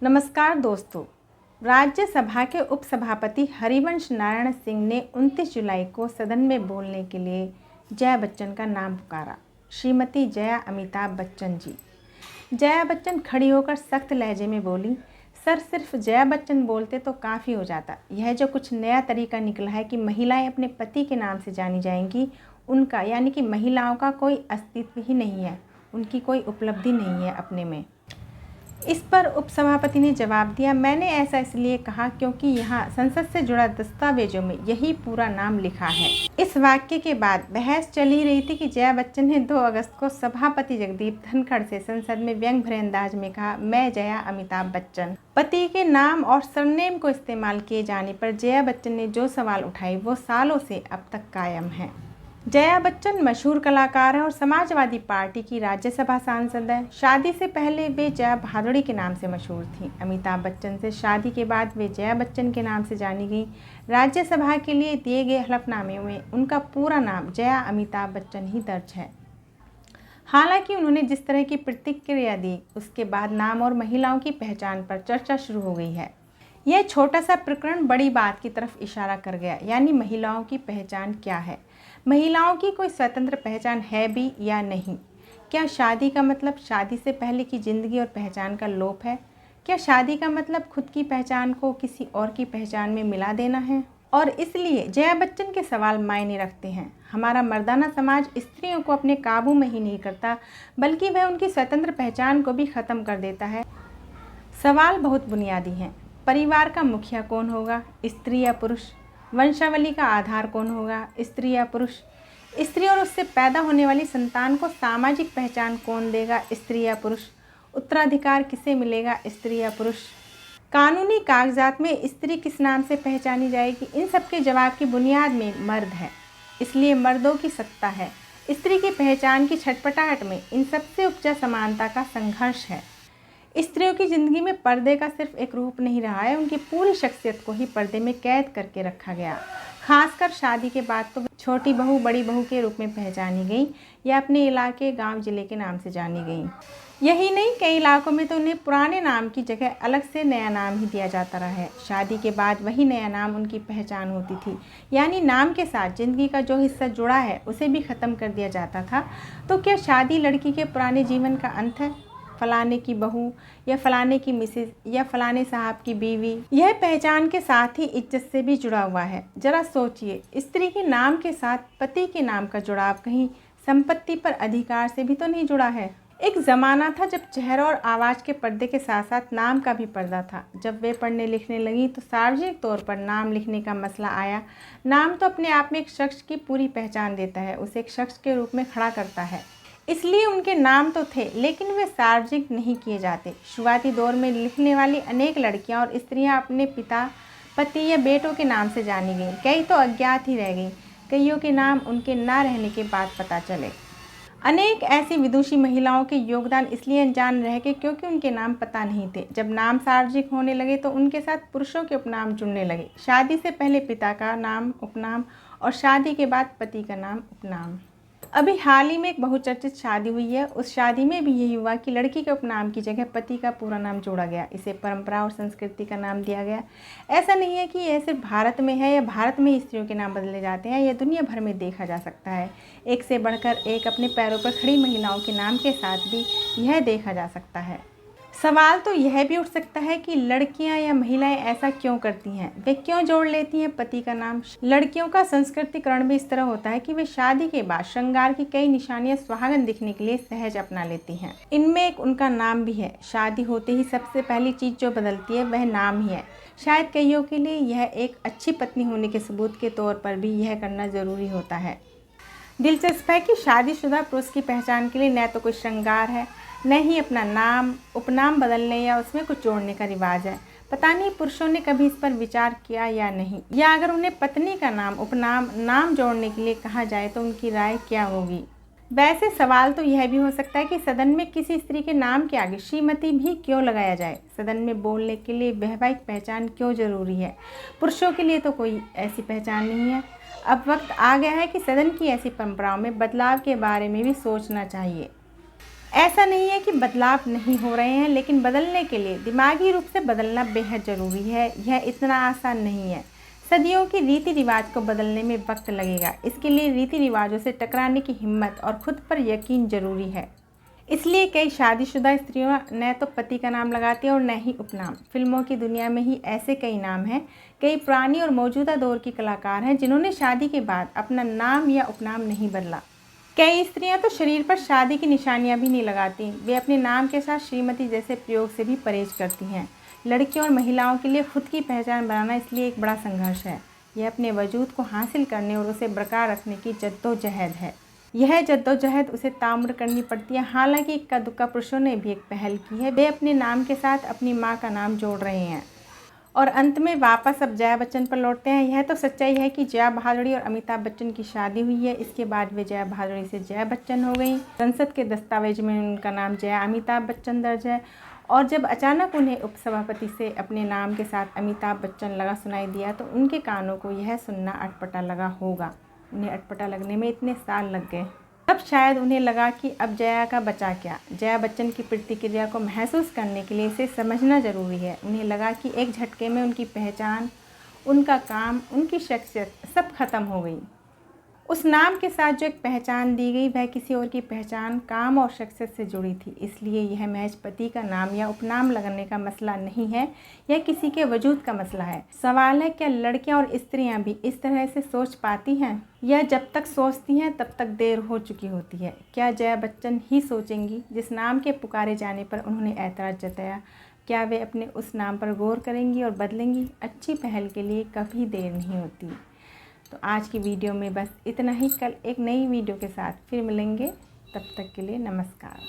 नमस्कार दोस्तों। राज्यसभा के उपसभापति हरिवंश नारायण सिंह ने 29 जुलाई को सदन में बोलने के लिए जया बच्चन का नाम पुकारा। श्रीमती जया अमिताभ बच्चन जी। जया बच्चन खड़ी होकर सख्त लहजे में बोली, सर सिर्फ जया बच्चन बोलते तो काफ़ी हो जाता। यह जो कुछ नया तरीका निकला है कि महिलाएं अपने पति के नाम से जानी जाएंगी, उनका यानी कि महिलाओं का कोई अस्तित्व ही नहीं है, उनकी कोई उपलब्धि नहीं है अपने में। इस पर उपसभापति ने जवाब दिया, मैंने ऐसा इसलिए कहा क्योंकि यहाँ संसद से जुड़ा दस्तावेजों में यही पूरा नाम लिखा है। इस वाक्य के बाद बहस चल ही रही थी कि जया बच्चन ने 2 अगस्त को सभापति जगदीप धनखड़ से संसद में व्यंग भरे अंदाज में कहा, मैं जया अमिताभ बच्चन। पति के नाम और सरनेम को इस्तेमाल किए जाने पर जया बच्चन ने जो सवाल उठाए वो सालों से अब तक कायम है। जया बच्चन मशहूर कलाकार हैं और समाजवादी पार्टी की राज्यसभा सांसद हैं। शादी से पहले वे जया भादुड़ी के नाम से मशहूर थीं। अमिताभ बच्चन से शादी के बाद वे जया बच्चन के नाम से जानी गईं। राज्यसभा के लिए दिए गए हलफनामे में उनका पूरा नाम जया अमिताभ बच्चन ही दर्ज है। हालांकि उन्होंने जिस तरह की प्रतिक्रिया दी, उसके बाद नाम और महिलाओं की पहचान पर चर्चा शुरू हो गई है। यह छोटा सा प्रकरण बड़ी बात की तरफ इशारा कर गया, यानी महिलाओं की पहचान क्या है। महिलाओं की कोई स्वतंत्र पहचान है भी या नहीं? क्या शादी का मतलब शादी से पहले की ज़िंदगी और पहचान का लोप है? क्या शादी का मतलब खुद की पहचान को किसी और की पहचान में मिला देना है? और इसलिए जया बच्चन के सवाल मायने रखते हैं। हमारा मर्दाना समाज स्त्रियों को अपने काबू में ही नहीं करता, बल्कि वह उनकी स्वतंत्र पहचान को भी ख़त्म कर देता है। सवाल बहुत बुनियादी हैं। परिवार का मुखिया कौन होगा, स्त्री या पुरुष? वंशावली का आधार कौन होगा, स्त्री या पुरुष? स्त्री और उससे पैदा होने वाली संतान को सामाजिक पहचान कौन देगा, स्त्री या पुरुष? उत्तराधिकार किसे मिलेगा, स्त्री या पुरुष? कानूनी कागजात में स्त्री किस नाम से पहचानी जाएगी? इन सब के जवाब की बुनियाद में मर्द है, इसलिए मर्दों की सत्ता है। स्त्री की पहचान की छटपटाहट में इन सबसे उपजा समानता का संघर्ष है। स्त्रियों की ज़िंदगी में पर्दे का सिर्फ एक रूप नहीं रहा है, उनकी पूरी शख्सियत को ही पर्दे में कैद करके रखा गया। खासकर शादी के बाद तो छोटी बहू बड़ी बहू के रूप में पहचानी गई या अपने इलाके गांव जिले के नाम से जानी गई। यही नहीं, कई इलाकों में तो उन्हें पुराने नाम की जगह अलग से नया नाम ही दिया जाता रहा है। शादी के बाद वही नया नाम उनकी पहचान होती थी, यानी नाम के साथ ज़िंदगी का जो हिस्सा जुड़ा है उसे भी ख़त्म कर दिया जाता था। तो क्या शादी लड़की के पुराने जीवन का अंत है? फलाने की बहू या फलाने की मिसेज या फलाने साहब की बीवी, यह पहचान के साथ ही इज्जत से भी जुड़ा हुआ है। जरा सोचिए, स्त्री के नाम के साथ पति के नाम का जुड़ाव कहीं संपत्ति पर अधिकार से भी तो नहीं जुड़ा है। एक ज़माना था जब चेहरा और आवाज़ के पर्दे के साथ साथ नाम का भी पर्दा था। जब वे पढ़ने लिखने लगी तो सार्वजनिक तौर पर नाम लिखने का मसला आया। नाम तो अपने आप में एक शख्स की पूरी पहचान देता है, उसे एक शख्स के रूप में खड़ा करता है। इसलिए उनके नाम तो थे, लेकिन वे सार्वजनिक नहीं किए जाते। शुरुआती दौर में लिखने वाली अनेक लड़कियां और स्त्रियां अपने पिता, पति या बेटों के नाम से जानी गईं। कई तो अज्ञात ही रह गईं, कईयों के नाम उनके ना रहने के बाद पता चले। अनेक ऐसी विदुषी महिलाओं के योगदान इसलिए अनजान रह गए क्योंकि उनके नाम पता नहीं थे। जब नाम सार्वजनिक होने लगे तो उनके साथ पुरुषों के उपनाम जुड़ने लगे। शादी से पहले पिता का नाम उपनाम और शादी के बाद पति का नाम उपनाम। अभी हाल ही में एक बहुचर्चित शादी हुई है। उस शादी में भी यही हुआ कि लड़की के उपनाम की जगह पति का पूरा नाम जोड़ा गया। इसे परंपरा और संस्कृति का नाम दिया गया। ऐसा नहीं है कि यह सिर्फ भारत में है या भारत में ही स्त्रियों के नाम बदले जाते हैं। यह दुनिया भर में देखा जा सकता है। एक से बढ़कर एक अपने पैरों पर खड़ी महिलाओं के नाम के साथ भी यह देखा जा सकता है। सवाल तो यह भी उठ सकता है कि लड़कियां या महिलाएं ऐसा क्यों करती हैं? वे क्यों जोड़ लेती हैं पति का नाम? लड़कियों का संस्कृतिकरण भी इस तरह होता है कि वे शादी के बाद श्रृंगार की कई निशानियां सुहागन दिखने के लिए सहज अपना लेती हैं। इनमें एक उनका नाम भी है। शादी होते ही सबसे पहली चीज़ जो बदलती है वह नाम ही है। शायद कईयों के लिए यह एक अच्छी पत्नी होने के सबूत के तौर पर भी यह करना ज़रूरी होता है। दिलचस्प है कि शादीशुदा पुरुष की पहचान के लिए न तो कोई श्रृंगार है, न ही अपना नाम उपनाम बदलने या उसमें कुछ जोड़ने का रिवाज है। पता नहीं पुरुषों ने कभी इस पर विचार किया या नहीं, या अगर उन्हें पत्नी का नाम उपनाम नाम जोड़ने के लिए कहा जाए तो उनकी राय क्या होगी। वैसे सवाल तो यह भी हो सकता है कि सदन में किसी स्त्री के नाम के आगे श्रीमती भी क्यों लगाया जाए। सदन में बोलने के लिए वैवाहिक पहचान क्यों ज़रूरी है? पुरुषों के लिए तो कोई ऐसी पहचान नहीं है। अब वक्त आ गया है कि सदन की ऐसी परंपराओं में बदलाव के बारे में भी सोचना चाहिए। ऐसा नहीं है कि बदलाव नहीं हो रहे हैं, लेकिन बदलने के लिए दिमागी रूप से बदलना बेहद ज़रूरी है। यह इतना आसान नहीं है। सदियों की रीति रिवाज को बदलने में वक्त लगेगा। इसके लिए रीति रिवाजों से टकराने की हिम्मत और खुद पर यकीन जरूरी है। इसलिए कई शादीशुदा स्त्रियों न तो पति का नाम लगाती हैं और न ही उपनाम। फिल्मों की दुनिया में ही ऐसे कई नाम हैं। कई पुरानी और मौजूदा दौर की कलाकार हैं जिन्होंने शादी के बाद अपना नाम या उपनाम नहीं बदला। कई स्त्रियां तो शरीर पर शादी की निशानियां भी नहीं लगाती। वे अपने नाम के साथ श्रीमती जैसे प्रयोग से भी परहेज करती हैं। लड़कियों और महिलाओं के लिए खुद की पहचान बनाना इसलिए एक बड़ा संघर्ष है। यह अपने वजूद को हासिल करने और उसे बरकरार रखने की जद्दोजहद है। यह जद्दोजहद उसे ताउम्र करनी पड़ती है। हालांकि इक्का दुक्का पुरुषों ने भी एक पहल की है। वे अपने नाम के साथ अपनी माँ का नाम जोड़ रहे हैं। और अंत में वापस अब जया बच्चन पर लौटते हैं। यह तो सच्चाई है कि जया भादुड़ी और अमिताभ बच्चन की शादी हुई है। इसके बाद वे जया भादुड़ी से जया बच्चन हो गई। संसद के दस्तावेज में उनका नाम जया अमिताभ बच्चन दर्ज है। और जब अचानक उन्हें उपसभापति से अपने नाम के साथ अमिताभ बच्चन लगा सुनाई दिया तो उनके कानों को यह सुनना अटपटा लगा होगा। उन्हें अटपटा लगने में इतने साल लग गए। तब शायद उन्हें लगा कि अब जया का बचा क्या। जया बच्चन की प्रतिक्रिया को महसूस करने के लिए इसे समझना ज़रूरी है। उन्हें लगा कि एक झटके में उनकी पहचान, उनका काम, उनकी शख्सियत सब खत्म हो गई। उस नाम के साथ जो एक पहचान दी गई वह किसी और की पहचान, काम और शख्सियत से जुड़ी थी। इसलिए यह महज पति का नाम या उपनाम लगाने का मसला नहीं है, यह किसी के वजूद का मसला है। सवाल है, क्या लड़कियां और स्त्रियां भी इस तरह से सोच पाती हैं, या जब तक सोचती हैं तब तक देर हो चुकी होती है। क्या जया बच्चन ही सोचेंगी जिस नाम के पुकारे जाने पर उन्होंने ऐतराज़ जताया? क्या वे अपने उस नाम पर गौर करेंगी और बदलेंगी? अच्छी पहल के लिए कभी देर नहीं होती। तो आज की वीडियो में बस इतना ही। कल एक नई वीडियो के साथ फिर मिलेंगे। तब तक के लिए नमस्कार।